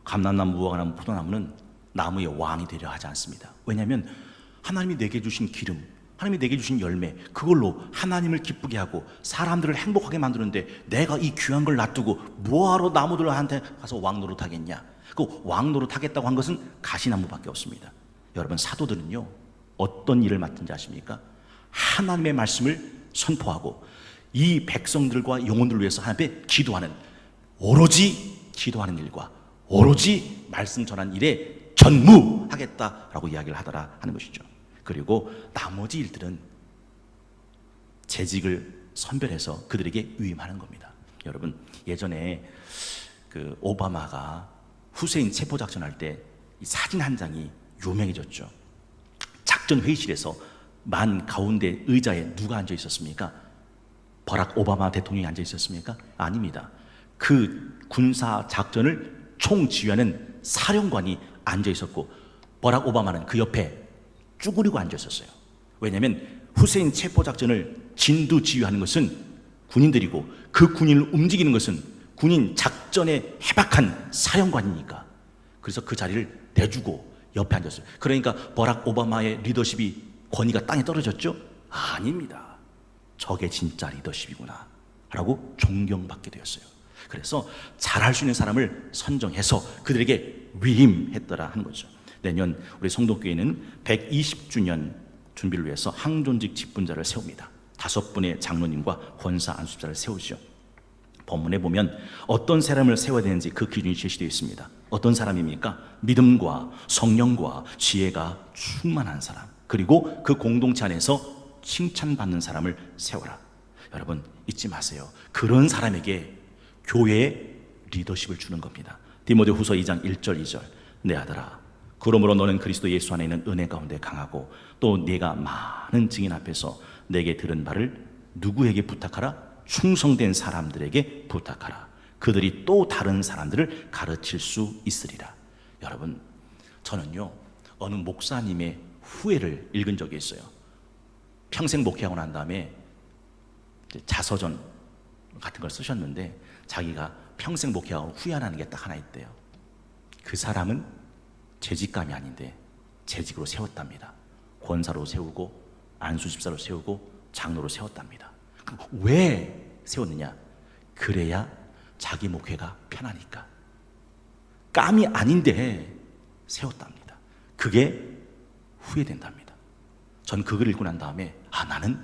감람나무, 무화과나무, 포도나무는 나무의 왕이 되려 하지 않습니다. 왜냐하면 하나님이 내게 주신 기름, 하나님이 내게 주신 열매, 그걸로 하나님을 기쁘게 하고 사람들을 행복하게 만드는데 내가 이 귀한 걸 놔두고 뭐하러 나무들한테 가서 왕 노릇하겠냐. 그 왕 노릇하겠다고 한 것은 가시나무밖에 없습니다. 여러분, 사도들은요 어떤 일을 맡은지 아십니까? 하나님의 말씀을 선포하고 이 백성들과 영혼들을 위해서 하나님께 기도하는, 오로지 기도하는 일과 오로지 말씀 전하는 일에 전무하겠다라고 이야기를 하더라 하는 것이죠. 그리고 나머지 일들은 재직을 선별해서 그들에게 위임하는 겁니다. 여러분, 예전에 그 오바마가 후세인 체포 작전할 때 이 사진 한 장이 유명해졌죠. 작전 회의실에서 만 가운데 의자에 누가 앉아 있었습니까? 버락 오바마 대통령이 앉아 있었습니까? 아닙니다. 그 군사 작전을 총지휘하는 사령관이 앉아 있었고 버락 오바마는 그 옆에 쭈그리고 앉아 있었어요. 왜냐하면 후세인 체포 작전을 진두지휘하는 것은 군인들이고 그 군인을 움직이는 것은 군인 작전에 해박한 사령관이니까. 그래서 그 자리를 내주고 옆에 앉았어요. 그러니까 버락 오바마의 리더십이 권위가 땅에 떨어졌죠? 아닙니다. 저게 진짜 리더십이구나 라고 존경받게 되었어요. 그래서 잘할 수 있는 사람을 선정해서 그들에게 위임했더라 하는 거죠. 내년 우리 성도교회는 120주년 준비를 위해서 항존직 직분자를 세웁니다. 5분의 장로님과 권사 안수자를 세우죠. 본문에 보면 어떤 사람을 세워야 되는지 그 기준이 제시되어 있습니다. 어떤 사람입니까? 믿음과 성령과 지혜가 충만한 사람, 그리고 그 공동체 안에서 칭찬받는 사람을 세워라. 여러분, 잊지 마세요. 그런 사람에게 교회의 리더십을 주는 겁니다. 디모데후서 2장 1절 2절. 내 아들아, 그러므로 너는 그리스도 예수 안에 있는 은혜 가운데 강하고 또 네가 많은 증인 앞에서 내게 들은 바를 누구에게 부탁하라? 충성된 사람들에게 부탁하라. 그들이 또 다른 사람들을 가르칠 수 있으리라. 여러분, 저는요 어느 목사님의 후회를 읽은 적이 있어요. 평생 목회하고 난 다음에 자서전 같은 걸 쓰셨는데 자기가 평생 목회하고 후회하는 게 딱 하나 있대요. 그 사람은 재직감이 아닌데 재직으로 세웠답니다. 권사로 세우고 안수집사로 세우고 장로로 세웠답니다. 왜 세웠느냐? 그래야 자기 목회가 편하니까. 깜이 아닌데 세웠답니다. 그게 후회된답니다. 전 그 글을 읽고 난 다음에 나는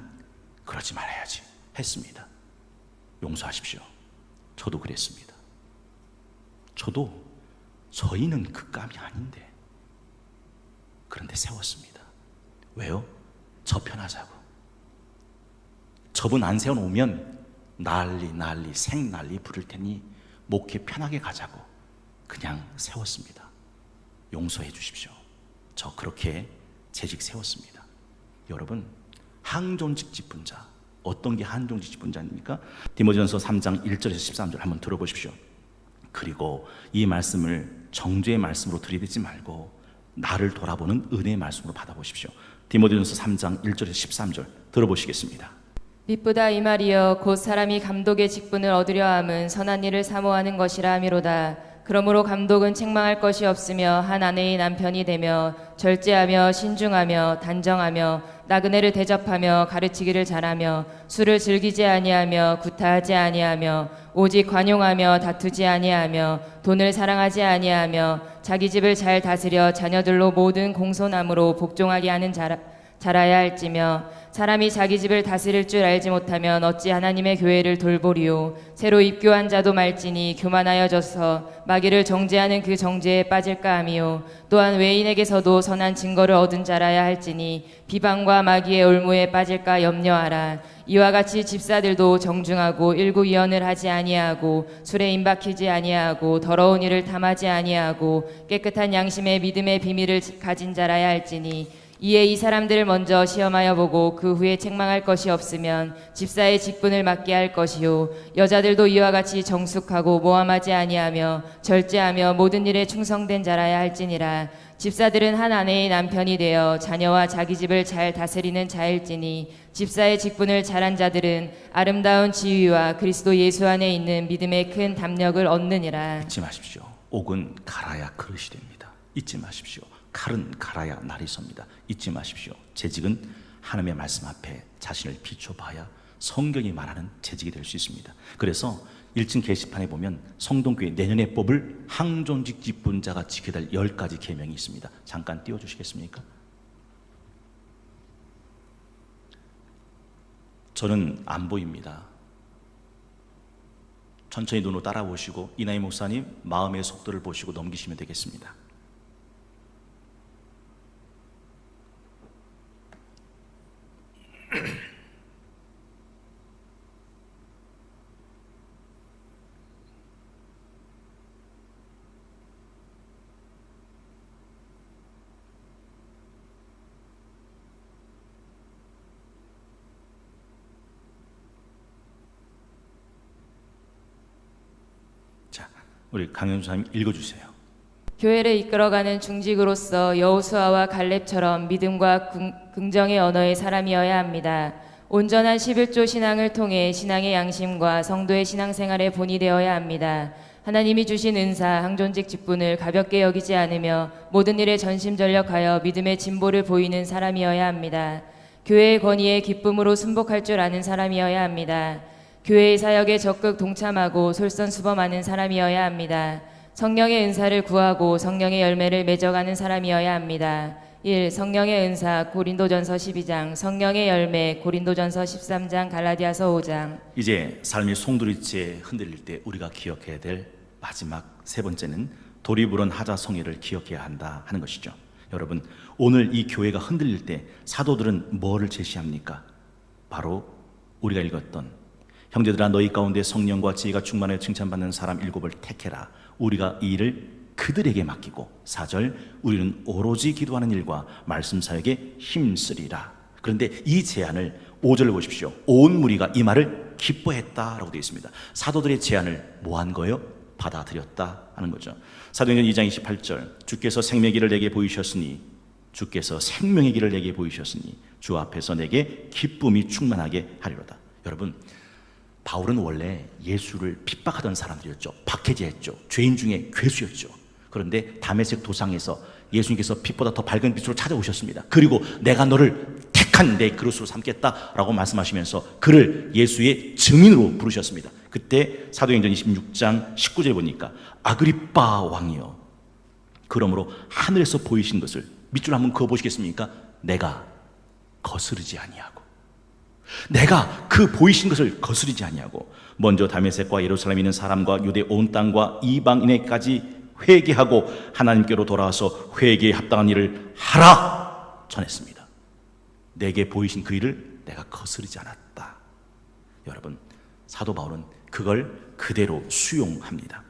그러지 말아야지 했습니다. 용서하십시오. 저도 그랬습니다. 저도 저희는 그 감이 아닌데. 그런데 세웠습니다. 왜요? 저 편하자고. 저분 안 세워놓으면 난리 생난리 부를 테니 목회 편하게 가자고 그냥 세웠습니다. 용서해 주십시오. 저 그렇게 재직 세웠습니다. 여러분, 항존직 직분자, 어떤 게 항존직 직분자입니까? 디모데전서 3장 1절에서 13절 한번 들어보십시오. 그리고 이 말씀을 정죄의 말씀으로 들이대지 말고 나를 돌아보는 은혜의 말씀으로 받아보십시오. 디모데전서 3장 1절에서 13절 들어보시겠습니다. 빛보다 이 말이여 곧 사람이 감독의 직분을 얻으려 함은 선한 일을 사모하는 것이라 함이로다. 그러므로 감독은 책망할 것이 없으며 한 아내의 남편이 되며 절제하며 신중하며 단정하며 나그네를 대접하며 가르치기를 잘하며 술을 즐기지 아니하며 구타하지 아니하며 오직 관용하며 다투지 아니하며 돈을 사랑하지 아니하며 자기 집을 잘 다스려 자녀들로 모든 공손함으로 복종하게 하는 자라야 할지며 사람이 자기 집을 다스릴 줄 알지 못하면 어찌 하나님의 교회를 돌보리요. 새로 입교한 자도 말지니 교만하여져서 마귀를 정죄하는 그 정죄에 빠질까 하미요. 또한 외인에게서도 선한 증거를 얻은 자라야 할지니 비방과 마귀의 올무에 빠질까 염려하라. 이와 같이 집사들도 정중하고 일구이언을 하지 아니하고 술에 임박히지 아니하고 더러운 일을 탐하지 아니하고 깨끗한 양심의 믿음의 비밀을 가진 자라야 할지니 이에 이 사람들을 먼저 시험하여 보고 그 후에 책망할 것이 없으면 집사의 직분을 맡게 할 것이요. 여자들도 이와 같이 정숙하고 모함하지 아니하며 절제하며 모든 일에 충성된 자라야 할지니라. 집사들은 한 아내의 남편이 되어 자녀와 자기 집을 잘 다스리는 자일지니 집사의 직분을 잘한 자들은 아름다운 지위와 그리스도 예수 안에 있는 믿음의 큰 담력을 얻느니라. 잊지 마십시오. 옥은 갈아야 그릇이 됩니다. 잊지 마십시오. 칼은 갈아야 날이 섭니다. 잊지 마십시오. 재직은 하나님의 말씀 앞에 자신을 비춰봐야 성경이 말하는 재직이 될 수 있습니다. 그래서 1층 게시판에 보면 성동교회 내년에 뽑을 항존직 직분자가 지켜야 될 10가지 계명이 있습니다. 잠깐 띄워주시겠습니까? 저는 안 보입니다. 천천히 눈으로 따라보시고 이나희 목사님 마음의 속도를 보시고 넘기시면 되겠습니다. 자, 우리 강현수님 읽어주세요. 교회를 이끌어가는 중직으로서 여호수아와 갈렙처럼 믿음과 긍정의 언어의 사람이어야 합니다. 온전한 11조 신앙을 통해 신앙의 양심과 성도의 신앙생활의 본이 되어야 합니다. 하나님이 주신 은사, 항존직 직분을 가볍게 여기지 않으며 모든 일에 전심전력하여 믿음의 진보를 보이는 사람이어야 합니다. 교회의 권위에 기쁨으로 순복할 줄 아는 사람이어야 합니다. 교회의 사역에 적극 동참하고 솔선수범하는 사람이어야 합니다. 성령의 은사를 구하고 성령의 열매를 맺어가는 사람이어야 합니다. 1. 성령의 은사 고린도전서 12장, 성령의 열매 고린도전서 13장, 갈라디아서 5장. 이제 삶이 송두리째 흔들릴 때 우리가 기억해야 될 마지막 세 번째는 돌이 부른 하자성애를 기억해야 한다 하는 것이죠. 여러분, 오늘 이 교회가 흔들릴 때 사도들은 뭐를 제시합니까? 바로 우리가 읽었던 형제들아 너희 가운데 성령과 지혜가 충만하여 칭찬받는 사람 7을 택해라. 우리가 이 일을 그들에게 맡기고 4절 우리는 오로지 기도하는 일과 말씀 사역에 힘쓰리라. 그런데 이 제안을 5절을 보십시오. 온 무리가 이 말을 기뻐했다라고 되어 있습니다. 사도들의 제안을 뭐 한 거예요? 받아들였다 하는 거죠. 사도행전 2장 28절 주께서 생명의 길을 내게 보이셨으니 주께서 생명의 길을 내게 보이셨으니 주 앞에서 내게 기쁨이 충만하게 하리로다. 여러분, 바울은 원래 예수를 핍박하던 사람들이었죠. 박해자였죠. 죄인 중에 괴수였죠. 그런데 다메섹 도상에서 예수님께서 빛보다 더 밝은 빛으로 찾아오셨습니다. 그리고 내가 너를 택한 내 그릇으로 삼겠다라고 말씀하시면서 그를 예수의 증인으로 부르셨습니다. 그때 사도행전 26장 19절에 보니까 아그리빠 왕이여 그러므로 하늘에서 보이신 것을 밑줄 한번 그어보시겠습니까? 내가 거스르지 아니하고 내가 그 보이신 것을 거스르지 아니하고 먼저 다메섹과 예루살렘에 있는 사람과 유대 온 땅과 이방인에까지 회개하고 하나님께로 돌아와서 회개에 합당한 일을 하라 전했습니다. 내게 보이신 그 일을 내가 거스르지 않았다. 여러분, 사도 바울은 그걸 그대로 수용합니다.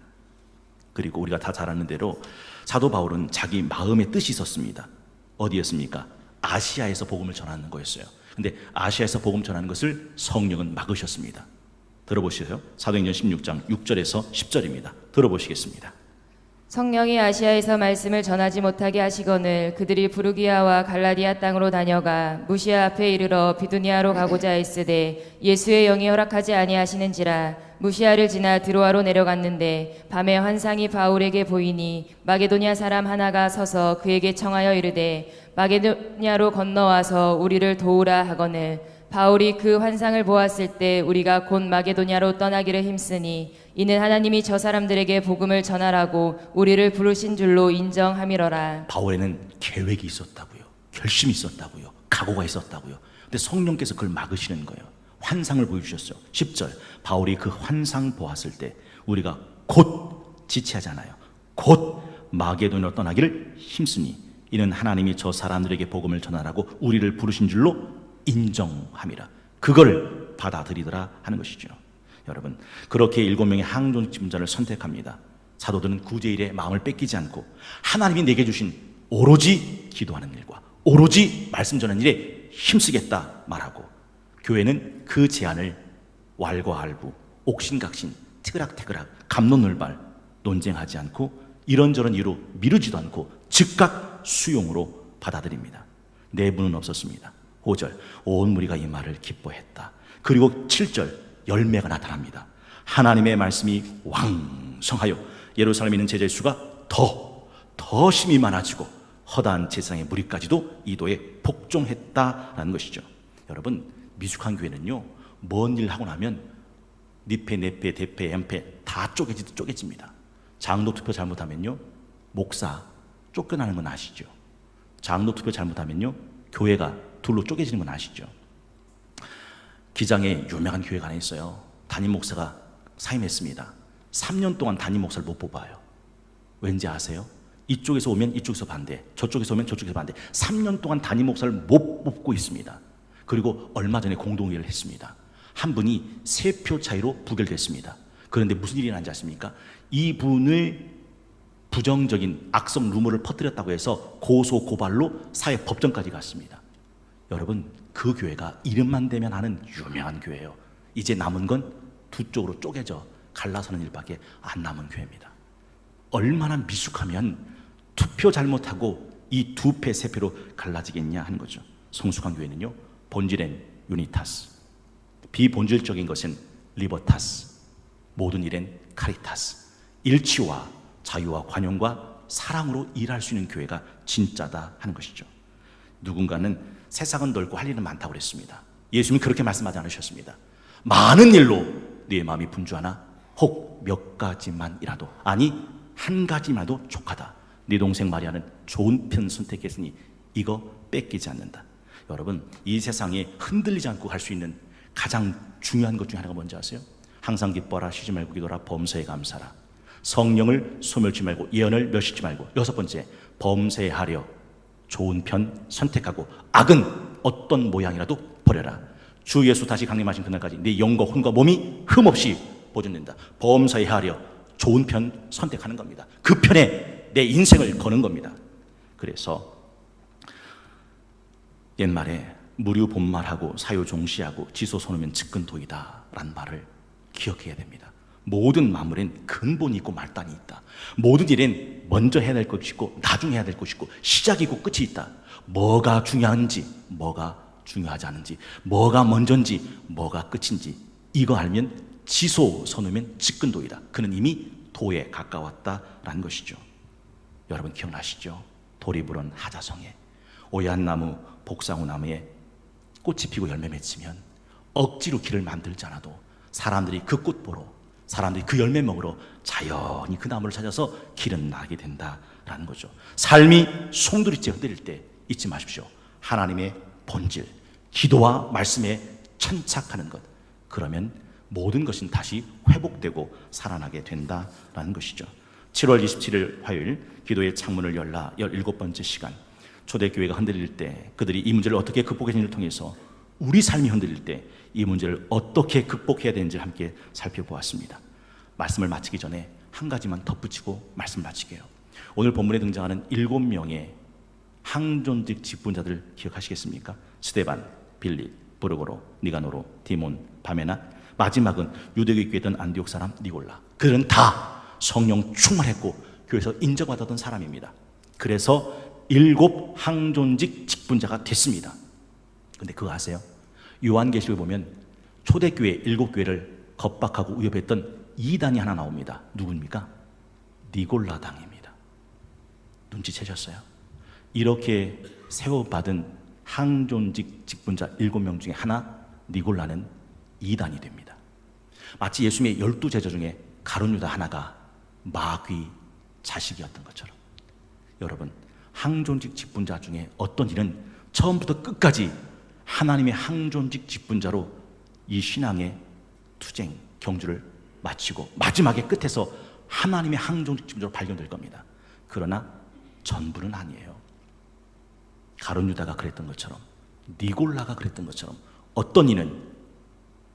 그리고 우리가 다 잘 아는 대로 사도 바울은 자기 마음의 뜻이 있었습니다. 어디였습니까? 아시아에서 복음을 전하는 거였어요. 근데 아시아에서 복음 전하는 것을 성령은 막으셨습니다. 들어보시죠. 사도행전 16장 6절에서 10절입니다. 들어보시겠습니다. 성령이 아시아에서 말씀을 전하지 못하게 하시거늘 그들이 부르기아와 갈라디아 땅으로 다녀가 무시아 앞에 이르러 비두니아로 가고자 했으되 예수의 영이 허락하지 아니하시는지라. 무시아를 지나 드로아로 내려갔는데 밤에 환상이 바울에게 보이니 마게도냐 사람 하나가 서서 그에게 청하여 이르되 마게도냐로 건너와서 우리를 도우라 하거늘 바울이 그 환상을 보았을 때 우리가 곧 마게도냐로 떠나기를 힘쓰니 이는 하나님이 저 사람들에게 복음을 전하라고 우리를 부르신 줄로 인정함이러라. 바울에는 계획이 있었다고요. 결심이 있었다고요. 각오가 있었다고요. 근데 성령께서 그걸 막으시는 거예요. 환상을 보여주셨어요. 10절, 바울이 그 환상 보았을 때 우리가 곧 지체하잖아요. 곧 마게도냐로 떠나기를 힘쓰니 이는 하나님이 저 사람들에게 복음을 전하라고 우리를 부르신 줄로 인정함이라. 그걸 받아들이더라 하는 것이죠. 여러분, 그렇게 7명의 항존직분자를 선택합니다. 사도들은 구제일에 마음을 뺏기지 않고 하나님이 내게 주신 오로지 기도하는 일과 오로지 말씀 전하는 일에 힘쓰겠다 말하고, 교회는 그 제안을 왈가왈부, 옥신각신, 티그락태그락, 갑론을발 논쟁하지 않고 이런저런 이유로 미루지도 않고 즉각 수용으로 받아들입니다. 내부는 없었습니다. 5절, 온 무리가 이 말을 기뻐했다. 그리고 7절, 열매가 나타납니다. 하나님의 말씀이 왕성하여 예루살렘에 있는 제자의 수가 더 심히 많아지고 허다한 제사장의 무리까지도 이도에 복종했다라는 것이죠. 여러분, 미숙한 교회는요, 뭔 일 하고 나면 니페, 네페, 대페, 엠페 다 쪼개집니다. 장로 투표 잘못하면요, 목사 쫓겨나는 건 아시죠? 장로 투표 잘못하면요, 교회가 둘로 쪼개지는 건 아시죠? 기장에 유명한 교회가 하나 있어요. 담임 목사가 사임했습니다. 3년 동안 담임 목사를 못 뽑아요. 왠지 아세요? 이쪽에서 오면 이쪽에서 반대, 저쪽에서 오면 저쪽에서 반대. 3년 동안 담임 목사를 못 뽑고 있습니다. 그리고 얼마 전에 공동회의를 했습니다. 한 분이 3표 차이로 부결됐습니다. 그런데 무슨 일이 났는지 아십니까? 이분의 부정적인 악성 루머를 퍼뜨렸다고 해서 고소 고발로 사회 법정까지 갔습니다. 여러분, 그 교회가 이름만 대면 하는 유명한 교회예요. 이제 남은 건 두 쪽으로 쪼개져 갈라서는 일밖에 안 남은 교회입니다. 얼마나 미숙하면 투표 잘못하고 이 2패, 3패로 갈라지겠냐 하는 거죠. 성숙한 교회는요, 본질엔 유니타스, 비본질적인 것은 리버타스, 모든 일엔 카리타스, 일치와 자유와 관용과 사랑으로 일할 수 있는 교회가 진짜다 하는 것이죠. 누군가는 세상은 넓고 할 일은 많다고 그랬습니다. 예수님은 그렇게 말씀하지 않으셨습니다. 많은 일로 네 마음이 분주하나 혹 몇 가지만이라도, 아니 한 가지만도 족하다. 네 동생 마리아는 좋은 편 선택했으니 이거 뺏기지 않는다. 여러분, 이 세상에 흔들리지 않고 갈 수 있는 가장 중요한 것 중에 하나가 뭔지 아세요? 항상 기뻐라, 쉬지 말고 기도라, 범사에 감사라. 성령을 소멸치 말고 예언을 멸시치 말고. 6번째, 범사하려 좋은 편 선택하고 악은 어떤 모양이라도 버려라. 주 예수 다시 강림하신 그날까지 네 영과 혼과 몸이 흠없이 보존된다. 범사하려 좋은 편 선택하는 겁니다. 그 편에 내 인생을 거는 겁니다. 그래서 옛말에 무류 본말하고 사유 종시하고 지소 손오면 측근도이다 라는 말을 기억해야 됩니다. 모든 만물엔 근본이 있고 말단이 있다. 모든 일엔 먼저 해야 될 것이 있고 나중에 해야 될 것이 있고 시작이 있고 끝이 있다. 뭐가 중요한지, 뭐가 중요하지 않은지, 뭐가 먼저인지, 뭐가 끝인지 이거 알면 지소 선우면 측근도이다. 그는 이미 도에 가까웠다라는 것이죠. 여러분 기억나시죠? 도리부른 하자성에 오얏 나무, 복상우 나무에 꽃이 피고 열매 맺히면 억지로 길을 만들지 않아도 사람들이 그 꽃 보러, 사람들이 그 열매 먹으러 자연히 그 나무를 찾아서 길은 나게 된다라는 거죠. 삶이 송두리째 흔들릴 때 잊지 마십시오. 하나님의 본질, 기도와 말씀에 천착하는 것. 그러면 모든 것은 다시 회복되고 살아나게 된다라는 것이죠. 7월 27일 화요일 기도의 창문을 열라 17번째 시간, 초대교회가 흔들릴 때 그들이 이 문제를 어떻게 극복했는지를 통해서 우리 삶이 흔들릴 때 이 문제를 어떻게 극복해야 되는지를 함께 살펴보았습니다. 말씀을 마치기 전에 한 가지만 덧붙이고 말씀을 마치게요. 오늘 본문에 등장하는 7명의 항존직 직분자들 기억하시겠습니까? 스데반, 빌립, 브루고로, 니가노로, 디몬, 바메나, 마지막은 유대교에 있던 안디옥 사람 니골라. 그들은 다 성령 충만했고 교회에서 인정받았던 사람입니다. 그래서 7 항존직 직분자가 됐습니다. 근데 그거 아세요? 요한계시록에 보면 초대교회 7교회를 겁박하고 위협했던 이단이 하나 나옵니다. 누굽니까? 니골라당입니다. 눈치채셨어요? 이렇게 세워받은 항존직 직분자 7명 중에 하나, 니골라는 이단이 됩니다. 마치 예수님의 12제자 중에 가룟유다 하나가 마귀 자식이었던 것처럼, 여러분, 항존직 직분자 중에 어떤 이는 처음부터 끝까지 하나님의 항존직 직분자로 이 신앙의 투쟁, 경주를 마치고 마지막에 끝에서 하나님의 항존직 직분자로 발견될 겁니다. 그러나 전부는 아니에요. 가룟유다가 그랬던 것처럼, 니골라가 그랬던 것처럼 어떤 이는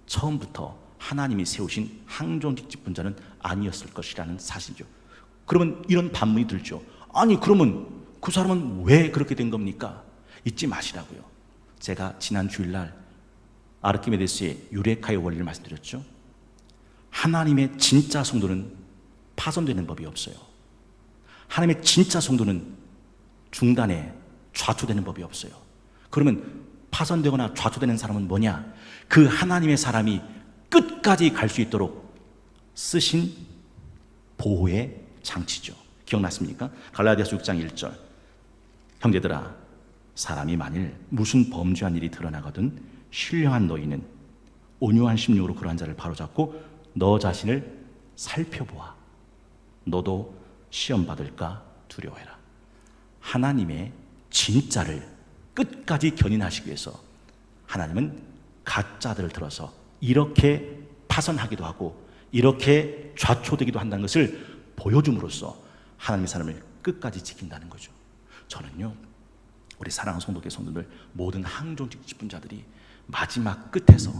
처음부터 하나님이 세우신 항존직 직분자는 아니었을 것이라는 사실이죠. 그러면 이런 반문이 들죠. 아니, 그러면 그 사람은 왜 그렇게 된 겁니까? 잊지 마시라고요. 제가 지난 주일날 아르키메데스의 유레카의 원리를 말씀드렸죠. 하나님의 진짜 성도는 파손되는 법이 없어요. 하나님의 진짜 성도는 중간에 좌초되는 법이 없어요. 그러면 파손되거나 좌초되는 사람은 뭐냐? 그 하나님의 사람이 끝까지 갈 수 있도록 쓰신 보호의 장치죠. 기억났습니까? 갈라디아서 6장 1절, 형제들아, 사람이 만일 무슨 범죄한 일이 드러나거든 신령한 너희는 온유한 심령으로 그러한 자를 바로잡고 너 자신을 살펴보아. 너도 시험 받을까 두려워해라. 하나님의 진짜를 끝까지 견인하시기 위해서 하나님은 가짜들을 들어서 이렇게 파선하기도 하고 이렇게 좌초되기도 한다는 것을 보여줌으로써 하나님의 사람을 끝까지 지킨다는 거죠. 저는요, 우리 사랑하는 성도계 성도들, 모든 항존직 직분자들이 마지막 끝에서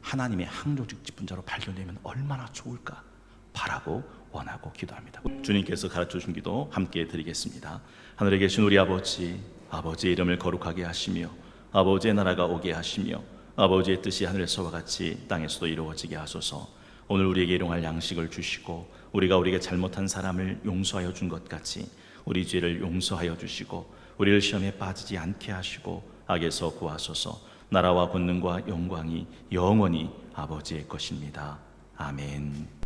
하나님의 항존직 직분자로 발견되면 얼마나 좋을까 바라고 원하고 기도합니다. 주님께서 가르쳐 주신 기도 함께 드리겠습니다. 하늘에 계신 우리 아버지, 아버지의 이름을 거룩하게 하시며 아버지의 나라가 오게 하시며 아버지의 뜻이 하늘에서와 같이 땅에서도 이루어지게 하소서. 오늘 우리에게 일용할 양식을 주시고 우리가 우리에게 잘못한 사람을 용서하여 준 것 같이 우리 죄를 용서하여 주시고 우리를 시험에 빠지지 않게 하시고 악에서 구하소서. 나라와 권능과 영광이 영원히 아버지의 것입니다. 아멘.